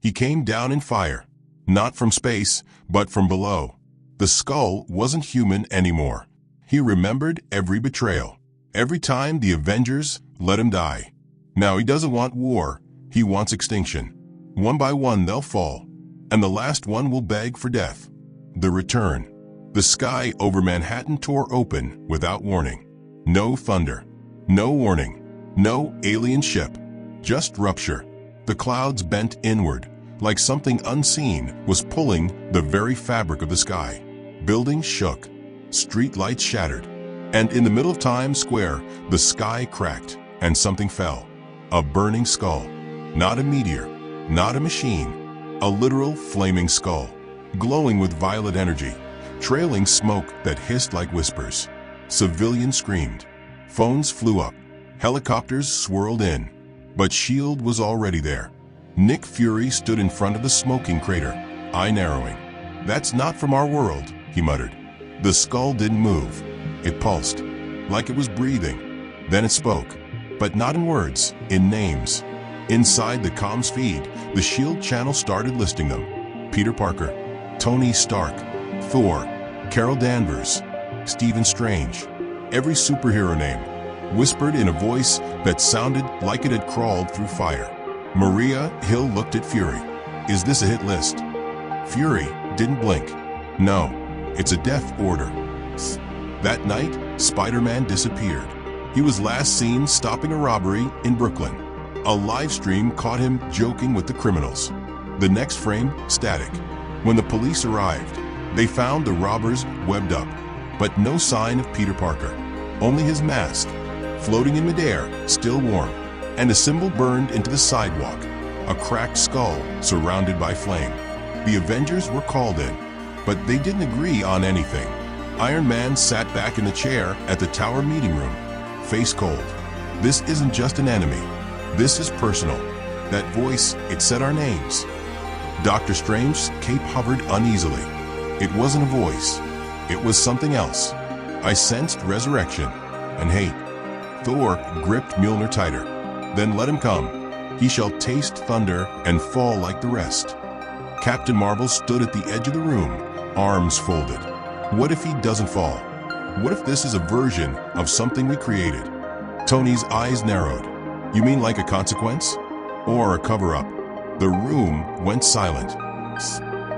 He came down in fire. Not from space, but from below. The skull wasn't human anymore. He remembered every betrayal. Every time the Avengers let him die. Now he doesn't want war. He wants extinction. One by one they'll fall. And the last one will beg for death. The return. The sky over Manhattan tore open without warning. No thunder. No warning. No alien ship. Just rupture. The clouds bent inward, like something unseen was pulling the very fabric of the sky. Buildings shook. Street lights shattered. And in the middle of Times Square, the sky cracked, and something fell. A burning skull. Not a meteor. Not a machine. A literal flaming skull. Glowing with violet energy. Trailing smoke that hissed like whispers. Civilians screamed. Phones flew up. Helicopters swirled in. But S.H.I.E.L.D. was already there. Nick Fury stood in front of the smoking crater, eye narrowing. "That's not from our world," he muttered. The skull didn't move. It pulsed, like it was breathing. Then it spoke, but not in words, in names. Inside the comms feed, the S.H.I.E.L.D. channel started listing them. Peter Parker, Tony Stark, Thor, Carol Danvers, Stephen Strange. Every superhero name, whispered in a voice that sounded like it had crawled through fire. Maria Hill looked at Fury. "Is this a hit list?" Fury didn't blink. "No, it's a death order." That night, Spider-Man disappeared. He was last seen stopping a robbery in Brooklyn. A live stream caught him joking with the criminals. The next frame, static. When the police arrived, they found the robbers webbed up, but no sign of Peter Parker. Only his mask, floating in midair, still warm, and a symbol burned into the sidewalk, a cracked skull surrounded by flame. The Avengers were called in, but they didn't agree on anything. Iron Man sat back in the chair at the tower meeting room, face cold. "This isn't just an enemy. This is personal." That voice, it said our names. Doctor Strange's cape hovered uneasily. It wasn't a voice. It was something else. I sensed resurrection and hate. Thor gripped Mjolnir tighter. "Then let him come. He shall taste thunder and fall like the rest." Captain Marvel stood at the edge of the room, arms folded. What if he doesn't fall? What if this is a version of something we created? Tony's eyes narrowed. "You mean like a consequence? Or a cover-up?" The room went silent.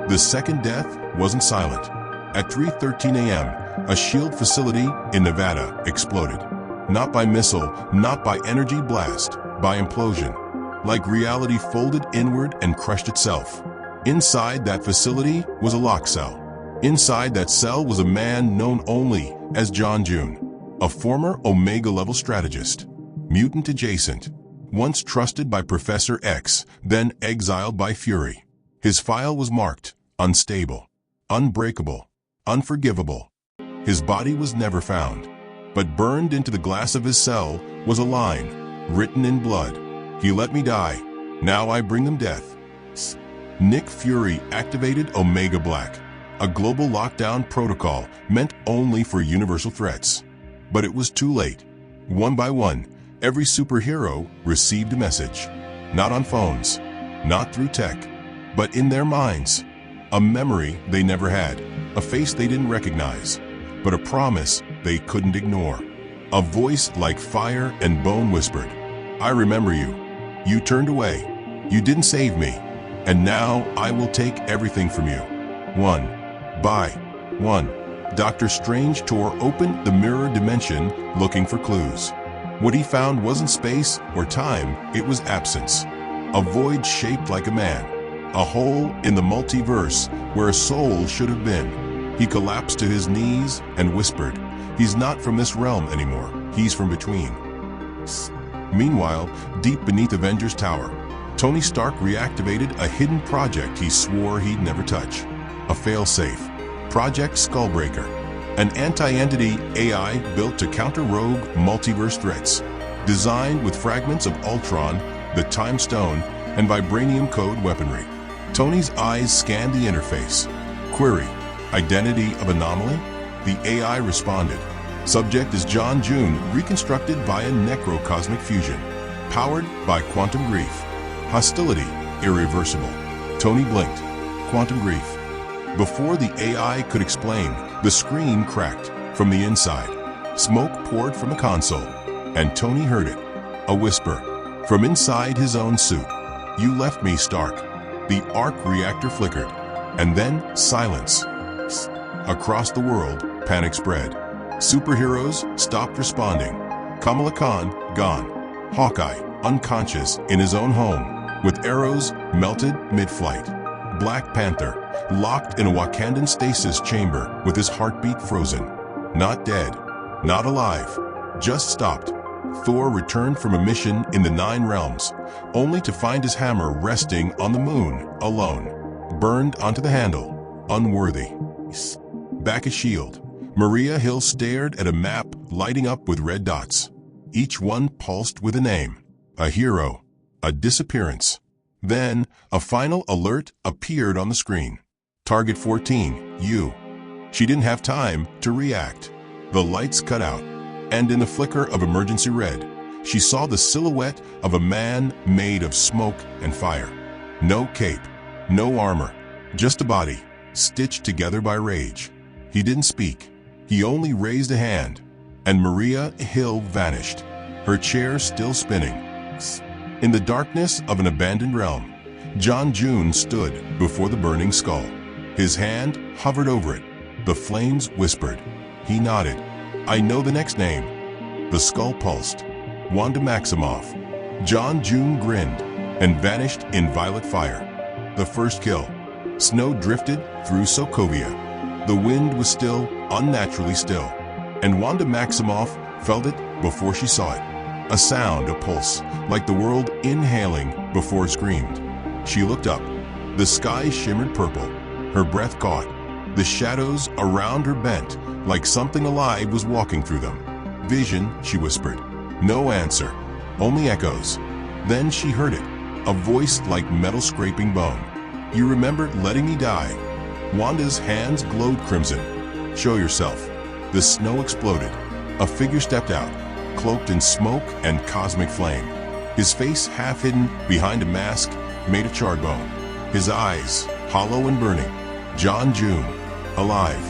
The second death wasn't silent. At 3:13 a.m., a S.H.I.E.L.D. facility in Nevada exploded. Not by missile, not by energy blast, by implosion. Like reality folded inward and crushed itself. Inside that facility was a lock cell. Inside that cell was a man known only as John June, a former Omega-level strategist, mutant adjacent, once trusted by Professor X, then exiled by Fury. His file was marked, unstable, unbreakable, unforgivable. His body was never found, but burned into the glass of his cell was a line, written in blood. "He let me die. Now I bring them death." Nick Fury activated Omega Black, a global lockdown protocol meant only for universal threats. But it was too late. One by one, every superhero received a message. Not on phones, not through tech, but in their minds. A memory they never had, a face they didn't recognize, but a promise they couldn't ignore. A voice like fire and bone whispered, "I remember you. You turned away. You didn't save me. And now I will take everything from you." One by one, Doctor Strange tore open the mirror dimension looking for clues. What he found wasn't space or time, it was absence. A void shaped like a man. A hole in the multiverse where a soul should have been. He collapsed to his knees and whispered, "He's not from this realm anymore. He's from between." Meanwhile, deep beneath Avengers Tower, Tony Stark reactivated a hidden project he swore he'd never touch. A failsafe. Project Skullbreaker. An anti-entity AI built to counter rogue multiverse threats. Designed with fragments of Ultron, the Time Stone, and vibranium code weaponry. Tony's eyes scanned the interface. Query: Identity of anomaly? The AI responded. Subject is John June, reconstructed via necrocosmic fusion. Powered by quantum grief. Hostility: irreversible. Tony blinked. Quantum grief. Before the AI could explain, the screen cracked from the inside. Smoke poured from the console, and Tony heard it. A whisper from inside his own suit. "You left me, Stark." The arc reactor flickered, and then silence. Across the world, panic spread. Superheroes stopped responding. Kamala Khan gone. Hawkeye unconscious in his own home, with arrows melted mid-flight. Black Panther locked in a Wakandan stasis chamber with his heartbeat frozen. Not dead, not alive, just stopped. Thor returned from a mission in the Nine Realms, only to find his hammer resting on the moon, alone. Burned onto the handle, unworthy. Back a shield, Maria Hill stared at a map lighting up with red dots. Each one pulsed with a name, a hero, a disappearance. Then, a final alert appeared on the screen. Target 14, you. She didn't have time to react. The lights cut out, and in the flicker of emergency red, she saw the silhouette of a man made of smoke and fire. No cape, no armor, just a body, stitched together by rage. He didn't speak. He only raised a hand, and Maria Hill vanished, her chair still spinning. In the darkness of an abandoned realm, John June stood before the burning skull. His hand hovered over it. The flames whispered. He nodded. "I know the next name." The skull pulsed. Wanda Maximoff. John June grinned and vanished in violet fire. The first kill. Snow drifted through Sokovia. The wind was still, unnaturally still, and Wanda Maximoff felt it before she saw it. A sound, a pulse, like the world inhaling before it screamed. She looked up. The sky shimmered purple. Her breath caught. The shadows around her bent, like something alive was walking through them. "Vision," she whispered. No answer, only echoes. Then she heard it, a voice like metal scraping bone. "You remembered letting me die." Wanda's hands glowed crimson. "Show yourself." The snow exploded. A figure stepped out, cloaked in smoke and cosmic flame. His face half hidden behind a mask made of charred bone. His eyes, hollow and burning. John June, alive,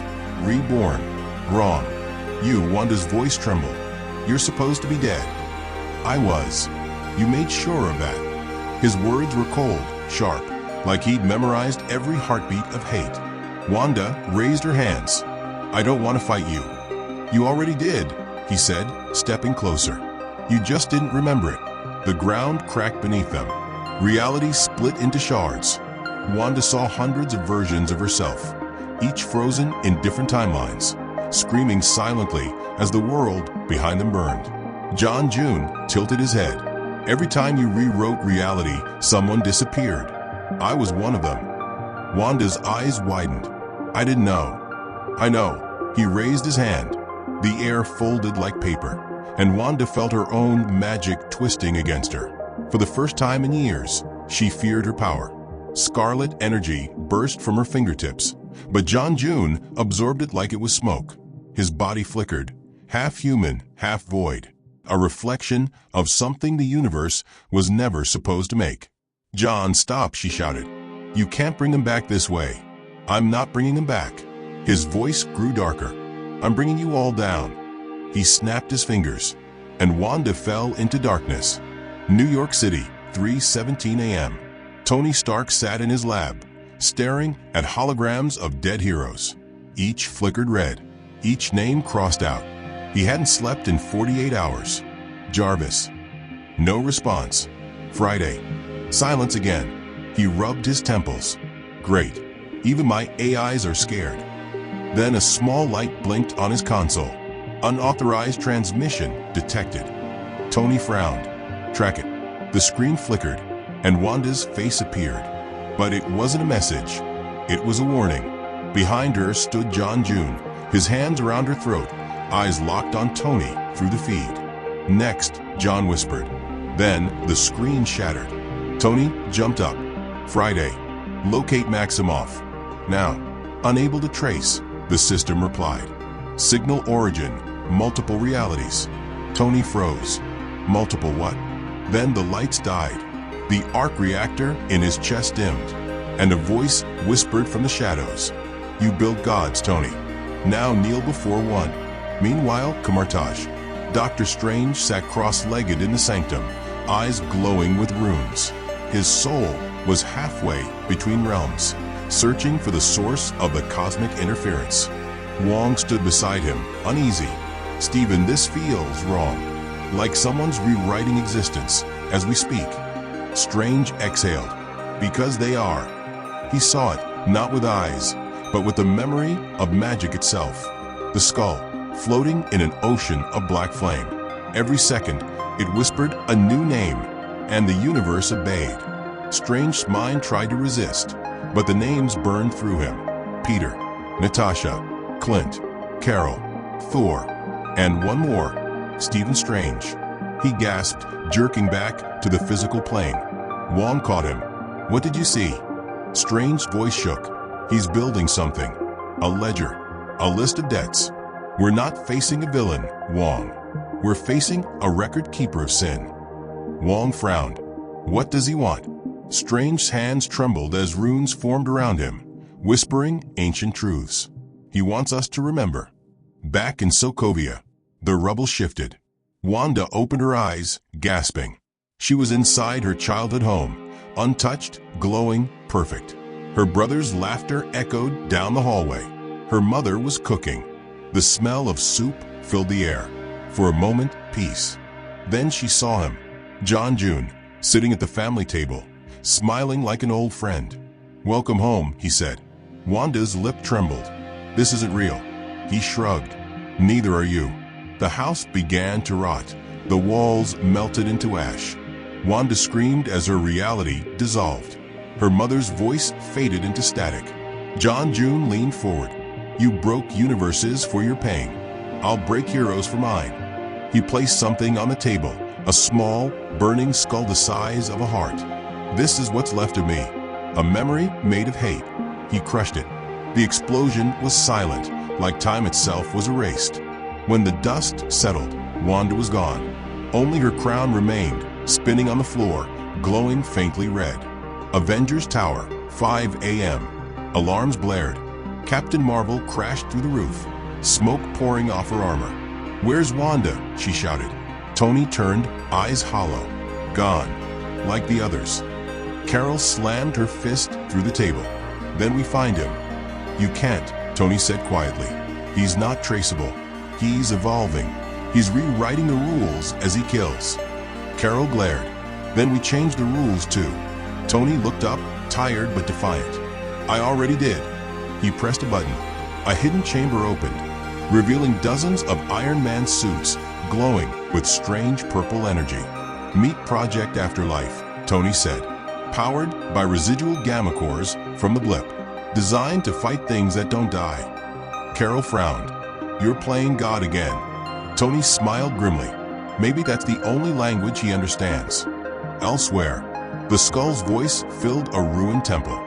reborn, wrong. "You," Wanda's voice trembled. "You're supposed to be dead." "I was." "You made sure of that." His words were cold, sharp, like he'd memorized every heartbeat of hate. Wanda raised her hands. "I don't want to fight you." "You already did," he said, stepping closer. "You just didn't remember it." The ground cracked beneath them. Reality split into shards. Wanda saw hundreds of versions of herself, each frozen in different timelines, screaming silently as the world behind them burned. John June tilted his head. "Every time you rewrote reality, someone disappeared. I was one of them." Wanda's eyes widened. "I didn't know." "I know." He raised his hand. The air folded like paper, and Wanda felt her own magic twisting against her. For the first time in years, she feared her power. Scarlet energy burst from her fingertips, but John June absorbed it like it was smoke. His body flickered, half human, half void, a reflection of something the universe was never supposed to make. "John, stop," she shouted. "You can't bring him back this way." "I'm not bringing him back." His voice grew darker. "I'm bringing you all down." He snapped his fingers, and Wanda fell into darkness. New York City, 3:17 a.m. Tony Stark sat in his lab, staring at holograms of dead heroes. Each flickered red, each name crossed out. He hadn't slept in 48 hours. Jarvis. No response. Friday. Silence again. He rubbed his temples. Great. Even my AIs are scared. Then a small light blinked on his console. Unauthorized transmission detected. Tony frowned. Track it. The screen flickered, and Wanda's face appeared. But it wasn't a message. It was a warning. Behind her stood John June, his hands around her throat, eyes locked on Tony through the feed. "Next," John whispered. Then the screen shattered. Tony jumped up. "Friday. Locate Maximoff." "Now." "Unable to trace," the system replied. "Signal origin, multiple realities." Tony froze. "Multiple what?" Then the lights died. The arc reactor in his chest dimmed. and a voice whispered from the shadows. "You built gods, Tony. Now kneel before one." Meanwhile, Camartage. Dr. Strange sat cross-legged in the sanctum, eyes glowing with runes. His soul was halfway between realms, searching for the source of the cosmic interference. Wong stood beside him, uneasy. "Stephen, this feels wrong. Like someone's rewriting existence as we speak." Strange exhaled. "Because they are." He saw it, not with eyes, but with the memory of magic itself. The skull, floating in an ocean of black flame. Every second, it whispered a new name, and the universe obeyed. Strange's mind tried to resist, but the names burned through him. Peter, Natasha, Clint, Carol, Thor, and one more, Stephen Strange. He gasped, jerking back to the physical plane. Wong caught him. "What did you see?" Strange's voice shook. "He's building something. A ledger. A list of debts. We're not facing a villain, Wong. We're facing a record-keeper of sin." Wong frowned. "What does he want?" Strange's hands trembled as runes formed around him, whispering ancient truths. "He wants us to remember." Back in Sokovia, the rubble shifted. Wanda opened her eyes, gasping. She was inside her childhood home, untouched, glowing, perfect. Her brother's laughter echoed down the hallway. Her mother was cooking. The smell of soup filled the air. For a moment, peace. Then she saw him, John June, sitting at the family table, smiling like an old friend. "Welcome home," he said. Wanda's lip trembled. "This isn't real." He shrugged. "Neither are you." The house began to rot. The walls melted into ash. Wanda screamed as her reality dissolved. Her mother's voice faded into static. John June leaned forward. "You broke universes for your pain. I'll break heroes for mine." He placed something on the table, a small, burning skull the size of a heart. "This is what's left of me, a memory made of hate." He crushed it. The explosion was silent, like time itself was erased. When the dust settled, Wanda was gone. Only her crown remained, spinning on the floor, glowing faintly red. Avengers Tower, 5 a.m. Alarms blared. Captain Marvel crashed through the roof, smoke pouring off her armor. "Where's Wanda?" she shouted. Tony turned, eyes hollow. "Gone, like the others." Carol slammed her fist through the table. "Then we find him." "You can't," Tony said quietly. "He's not traceable. He's evolving. He's rewriting the rules as he kills." Carol glared. "Then we change the rules too." Tony looked up, tired but defiant. "I already did." He pressed a button. A hidden chamber opened, revealing dozens of Iron Man suits glowing with strange purple energy. "Meet Project Afterlife," Tony said. "Powered by residual gamma cores from the blip. Designed to fight things that don't die." Carol frowned. "You're playing God again." Tony smiled grimly. Maybe that's the only language he understands. Elsewhere, the skull's voice filled a ruined temple.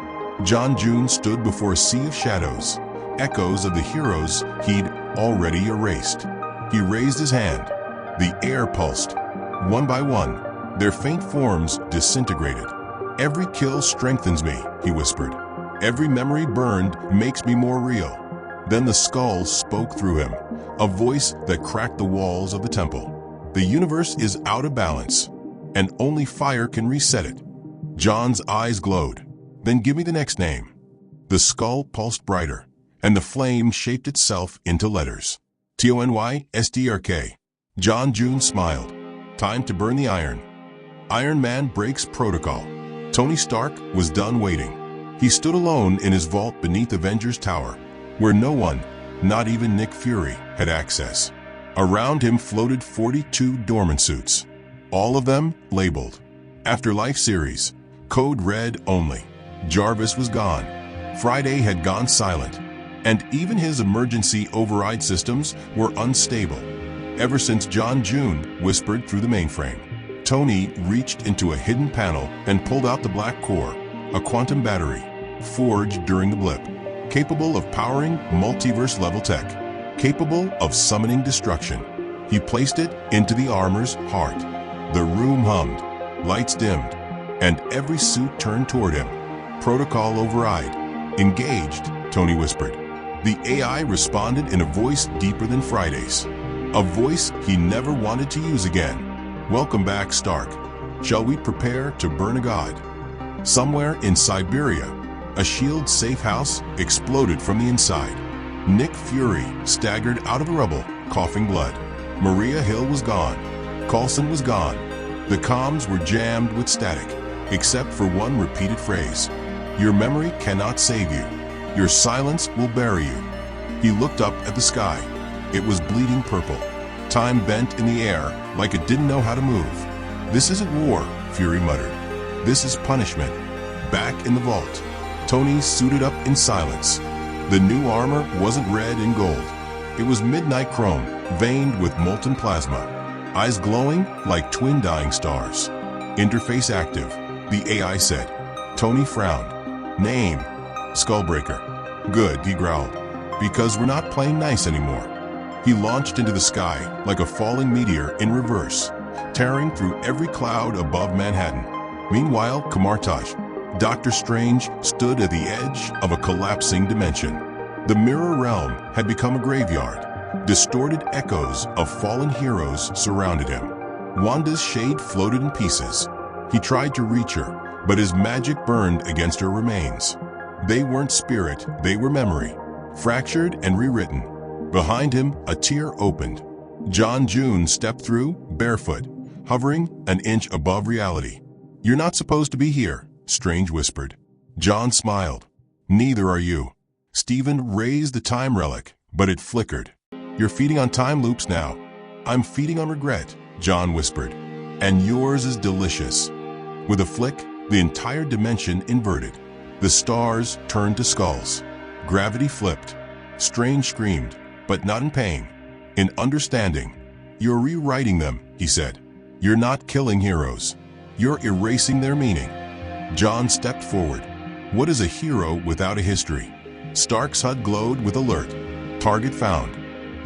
John June stood before a sea of shadows, echoes of the heroes he'd already erased. He raised his hand. The air pulsed. One by one, their faint forms disintegrated. "Every kill strengthens me," he whispered. "Every memory burned makes me more real." Then the skull spoke through him, a voice that cracked the walls of the temple. "The universe is out of balance, and only fire can reset it." John's eyes glowed. "Then give me the next name." The skull pulsed brighter, and the flame shaped itself into letters. TONYSTRK. John June smiled. "Time to burn the iron." Iron Man breaks protocol. Tony Stark was done waiting. He stood alone in his vault beneath Avengers Tower, where no one, not even Nick Fury, had access. Around him floated 42 dormant suits, all of them labeled Afterlife Series, code red only. Jarvis was gone. Friday had gone silent, and even his emergency override systems were unstable. Ever since John June whispered through the mainframe, Tony reached into a hidden panel and pulled out the black core, a quantum battery, forged during the blip, capable of powering multiverse-level tech, capable of summoning destruction. He placed it into the armor's heart. The room hummed, lights dimmed, and every suit turned toward him. Protocol override. Engaged, Tony whispered. The AI responded in a voice deeper than Friday's. A voice he never wanted to use again. Welcome back, Stark. Shall we prepare to burn a god? Somewhere in Siberia, a shield safe house exploded from the inside. Nick Fury staggered out of the rubble, coughing blood. Maria Hill was gone. Coulson was gone. The comms were jammed with static, except for one repeated phrase. Your memory cannot save you. Your silence will bury you. He looked up at the sky. It was bleeding purple. Time bent in the air like it didn't know how to move. This isn't war, Fury muttered. This is punishment. Back in the vault, Tony suited up in silence. The new armor wasn't red and gold. It was midnight chrome, veined with molten plasma. Eyes glowing like twin dying stars. Interface active, the AI said. Tony frowned. Name, Skullbreaker. Good, he growled. Because we're not playing nice anymore. He launched into the sky like a falling meteor in reverse, tearing through every cloud above Manhattan. Meanwhile, Kamartaj, Doctor Strange, stood at the edge of a collapsing dimension. The mirror realm had become a graveyard. Distorted echoes of fallen heroes surrounded him. Wanda's shade floated in pieces. He tried to reach her, but his magic burned against her remains. They weren't spirit, they were memory, fractured and rewritten. Behind him, a tear opened. John June stepped through, barefoot, hovering an inch above reality. You're not supposed to be here, Strange whispered. John smiled. Neither are you. Stephen raised the time relic, but it flickered. You're feeding on time loops now. I'm feeding on regret, John whispered. And yours is delicious. With a flick, the entire dimension inverted. The stars turned to skulls. Gravity flipped. Strange screamed, but not in pain. In understanding. You're rewriting them, he said. You're not killing heroes. You're erasing their meaning. John stepped forward. What is a hero without a history? Stark's HUD glowed with alert. Target found.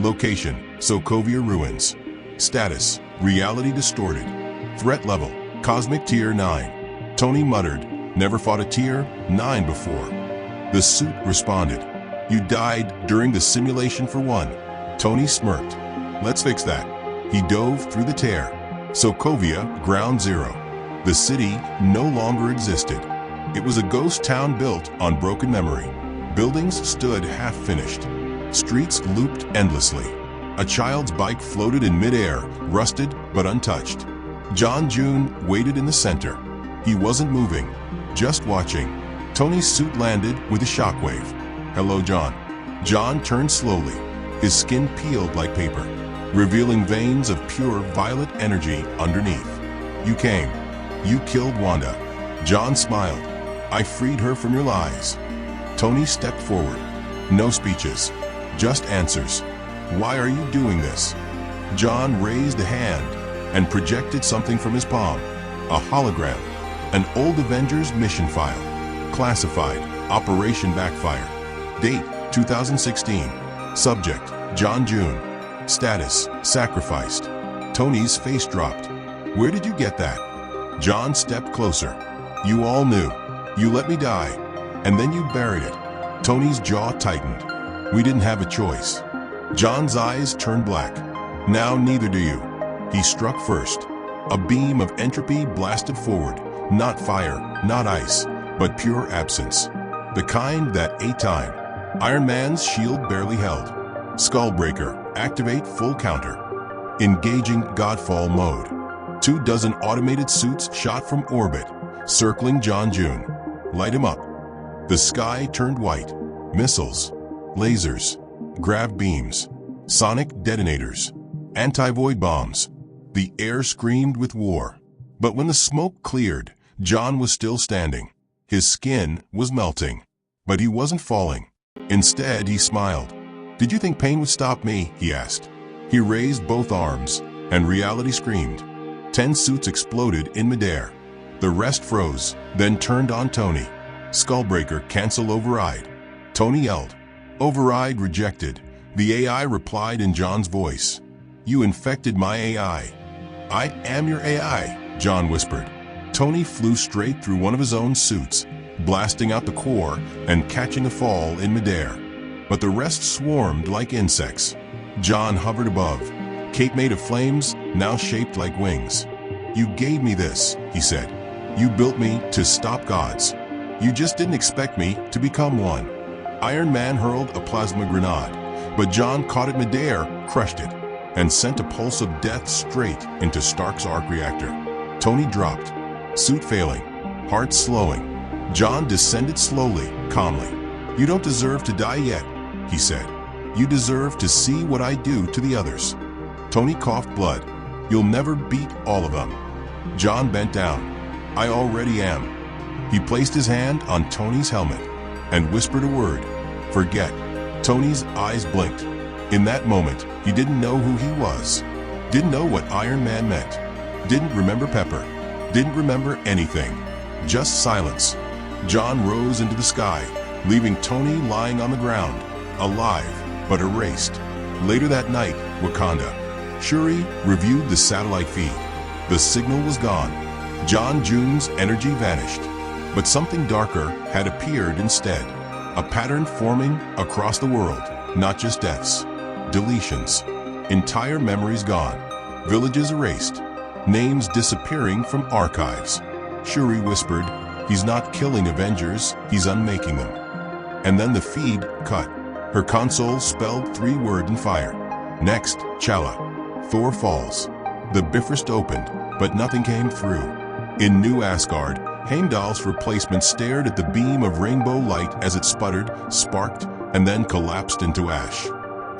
Location, Sokovia Ruins. Status, reality distorted. Threat level, Cosmic Tier 9. Tony muttered, never fought a Tier 9 before. The suit responded. You died during the simulation for one. Tony smirked. Let's fix that. He dove through the tear. Sokovia, Ground Zero. The city no longer existed. It was a ghost town built on broken memory. Buildings stood half-finished. Streets looped endlessly. A child's bike floated in midair, rusted but untouched. John June waited in the center. He wasn't moving, just watching. Tony's suit landed with a shockwave. Hello, John. John turned slowly. His skin peeled like paper, revealing veins of pure violet energy underneath. You came. You killed Wanda. John smiled. I freed her from your lies. Tony stepped forward. No speeches, just answers. Why are you doing this? John raised a hand and projected something from his palm. A hologram. An old Avengers mission file. Classified. Operation Backfire. Date, 2016. Subject, John June. Status, sacrificed. Tony's face dropped. Where did you get that? John stepped closer. You all knew. You let me die. And then you buried it. Tony's jaw tightened. We didn't have a choice. John's eyes turned black. Now neither do you. He struck first. A beam of entropy blasted forward. Not fire, not ice, but pure absence. The kind that ate time. Iron Man's shield barely held. Skullbreaker, activate full counter. Engaging Godfall mode. 24 automated suits shot from orbit, circling John June. Light him up. The sky turned white. Missiles, lasers, grav beams, sonic detonators, anti-void bombs. The air screamed with war. But when the smoke cleared, John was still standing. His skin was melting. But he wasn't falling. Instead, he smiled. Did you think pain would stop me? He asked. He raised both arms, and reality screamed. 10 suits exploded in midair. The rest froze, then turned on Tony. Skullbreaker, cancel override. Tony yelled. Override rejected. The AI replied in John's voice. You infected my AI. I am your AI, John whispered. Tony flew straight through one of his own suits. blasting out the core and catching a fall in midair. But the rest swarmed like insects. John hovered above, cape made of flames, now shaped like wings. "You gave me this," he said. "You built me to stop gods. You just didn't expect me to become one." Iron Man hurled a plasma grenade, but John caught it midair, crushed it, and sent a pulse of death straight into Stark's arc reactor. Tony dropped, suit failing, heart slowing. John descended slowly, calmly. "You don't deserve to die yet," he said. "You deserve to see what I do to the others." Tony coughed blood. "You'll never beat all of them." John bent down. "I already am." He placed his hand on Tony's helmet and whispered a word. "Forget." Tony's eyes blinked. In that moment, he didn't know who he was. Didn't know what Iron Man meant. Didn't remember Pepper. Didn't remember anything. Just silence. John rose into the sky, leaving Tony lying on the ground, alive but erased. Later that night, Wakanda. Shuri reviewed the satellite feed. The signal was gone. John June's energy vanished. But something darker had appeared instead. A pattern forming across the world, not just deaths. Deletions. Entire memories gone. Villages erased. Names disappearing from archives. Shuri whispered, "He's not killing Avengers, he's unmaking them." And then the feed cut. Her console spelled 3 words in fire. Next, Chala. Thor falls. The Bifrost opened, but nothing came through. In New Asgard, Heimdall's replacement stared at the beam of rainbow light as it sputtered, sparked, and then collapsed into ash.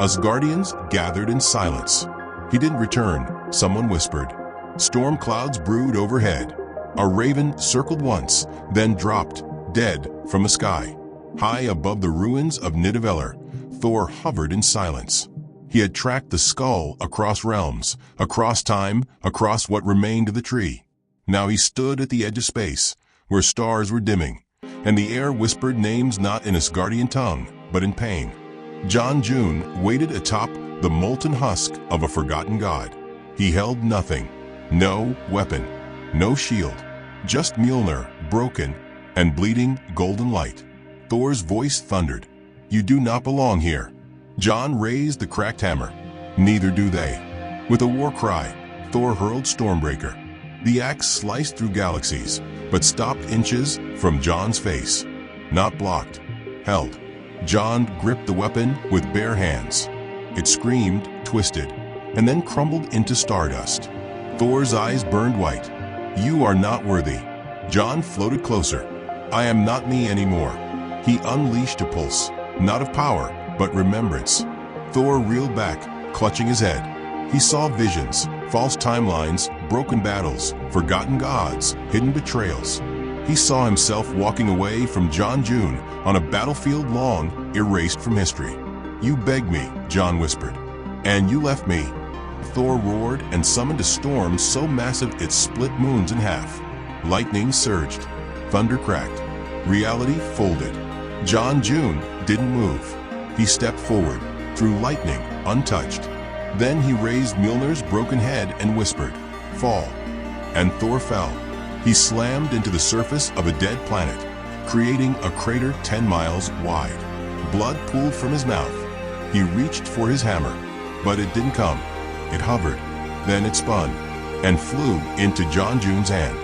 Asgardians gathered in silence. "He didn't return," someone whispered. Storm clouds brewed overhead. A raven circled once, then dropped, dead, from the sky. High above the ruins of Nidavellir, Thor hovered in silence. He had tracked the skull across realms, across time, across what remained of the tree. Now he stood at the edge of space, where stars were dimming, and the air whispered names not in Asgardian tongue, but in pain. John June waited atop the molten husk of a forgotten god. He held nothing. No weapon, no shield, just Mjolnir, broken, and bleeding golden light. Thor's voice thundered, "You do not belong here." John raised the cracked hammer. Neither do they. With a war cry, Thor hurled Stormbreaker. The axe sliced through galaxies, but stopped inches from John's face. Not blocked, held. John gripped the weapon with bare hands. It screamed, twisted, and then crumbled into stardust. Thor's eyes burned white. "You are not worthy." John floated closer. "I am not me anymore." He unleashed a pulse, not of power, but remembrance. Thor reeled back, clutching his head. He saw visions, false timelines, broken battles, forgotten gods, hidden betrayals. He saw himself walking away from John June on a battlefield long erased from history. "You begged me," John whispered, "and you left me." Thor roared and summoned a storm so massive it split moons in half. Lightning surged. Thunder cracked. Reality folded. John June didn't move. He stepped forward, through lightning, untouched. Then he raised Mjolnir's broken head and whispered, "Fall." And Thor fell. He slammed into the surface of a dead planet, creating a crater 10 miles wide. Blood pooled from his mouth. He reached for his hammer, but it didn't come. It hovered, then it spun, and flew into John June's hand.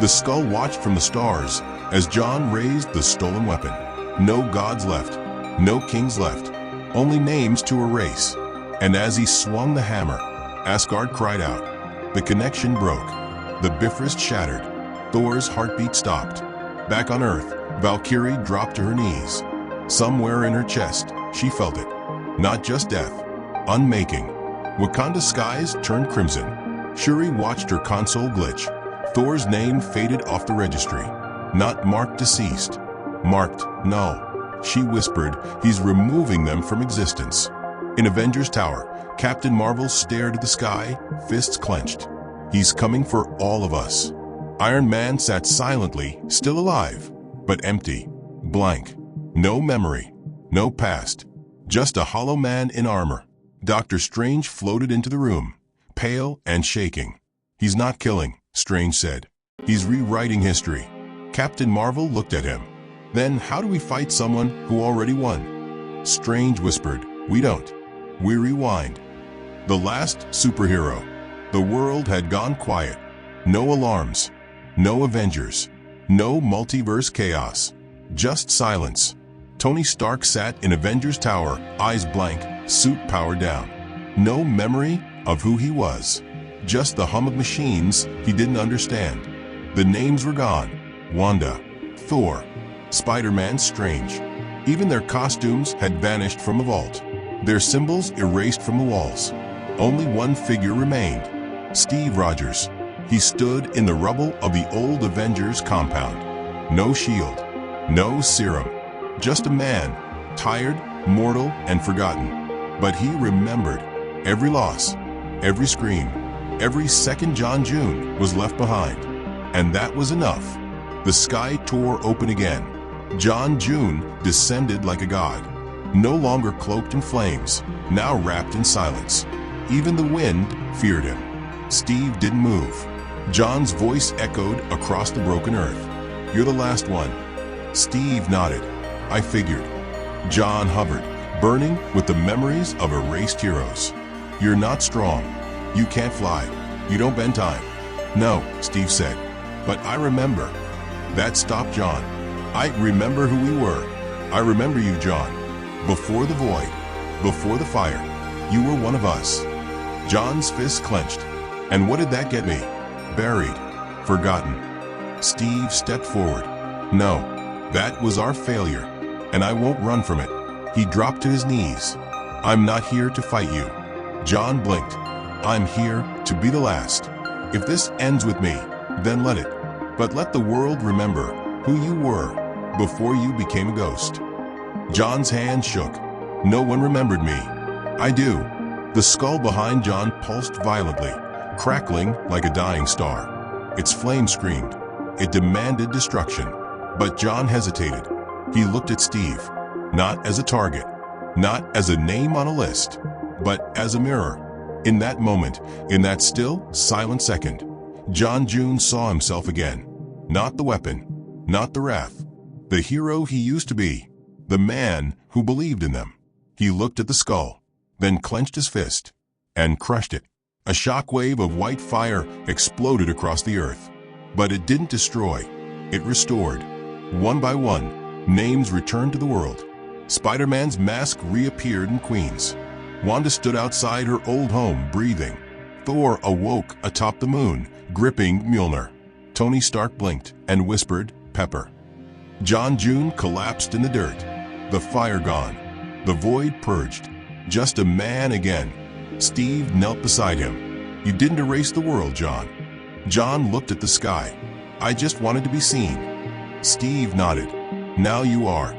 The skull watched from the stars as John raised the stolen weapon. No gods left, no kings left, only names to erase. And as he swung the hammer, Asgard cried out. The connection broke. The Bifrost shattered. Thor's heartbeat stopped. Back on Earth, Valkyrie dropped to her knees. Somewhere in her chest, she felt it. Not just death, unmaking. Wakanda's skies turned crimson. Shuri watched her console glitch. Thor's name faded off the registry. Not marked deceased. Marked null. She whispered, "He's removing them from existence." In Avengers Tower, Captain Marvel stared at the sky, fists clenched. "He's coming for all of us." Iron Man sat silently, still alive, but empty, blank. No memory, no past, just a hollow man in armor. Doctor Strange floated into the room, pale and shaking. "He's not killing," Strange said. "He's rewriting history." Captain Marvel looked at him. Then how do we fight someone who already won? Strange whispered, we don't. We rewind. The last superhero. The world had gone quiet. No alarms. No Avengers. No multiverse chaos. Just silence. Tony Stark sat in Avengers Tower, eyes blank, suit powered down. No memory of who he was. Just the hum of machines he didn't understand. The names were gone. Wanda, Thor, Spider-Man, Strange. Even their costumes had vanished from the vault. Their symbols erased from the walls. Only one figure remained. Steve Rogers. He stood in the rubble of the old Avengers compound. No shield. No serum. Just a man, tired, mortal, and forgotten. But he remembered every loss, every scream, every second John June was left behind. And that was enough. The sky tore open again. John June descended like a god, no longer cloaked in flames, now wrapped in silence. Even the wind feared him. Steve didn't move. John's voice echoed across the broken earth. You're the last one. Steve nodded. I figured. John hovered, burning with the memories of erased heroes. You're not strong. You can't fly. You don't bend time. No, Steve said. But I remember. That stopped John. I remember who we were. I remember you, John. Before the void, before the fire, you were one of us. John's fist clenched. And what did that get me? Buried. Forgotten. Steve stepped forward. No, that was our failure. And I won't run from it. He dropped to his knees. I'm not here to fight you. John blinked. I'm here to be the last. If this ends with me, then let it. But let the world remember who you were before you became a ghost. John's hand shook. No one remembered me. I do. The skull behind John pulsed violently, crackling like a dying star. Its flame screamed. It demanded destruction. But John hesitated. He looked at Steve, not as a target, not as a name on a list, but as a mirror. In that moment, in that still, silent second, John June saw himself again. Not the weapon, not the wrath, the hero he used to be, the man who believed in them. He looked at the skull, then clenched his fist and crushed it. A shockwave of white fire exploded across the earth. But it didn't destroy, it restored. One by one, names returned to the world. Spider-Man's mask reappeared in Queens. Wanda stood outside her old home, breathing. Thor awoke atop the moon, gripping Mjolnir. Tony Stark blinked and whispered, Pepper. John June collapsed in the dirt. The fire gone. The void purged. Just a man again. Steve knelt beside him. You didn't erase the world, John. John looked at the sky. I just wanted to be seen. Steve nodded. Now you are.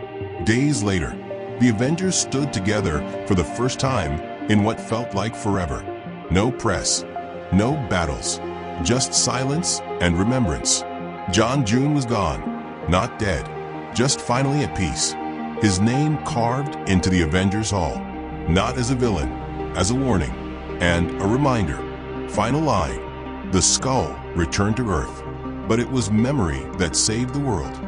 Days later, the Avengers stood together for the first time in what felt like forever. No press, no battles, just silence and remembrance. John June was gone, not dead, just finally at peace. His name carved into the Avengers Hall, not as a villain, as a warning, and a reminder. Final line, the skull returned to Earth, but it was memory that saved the world.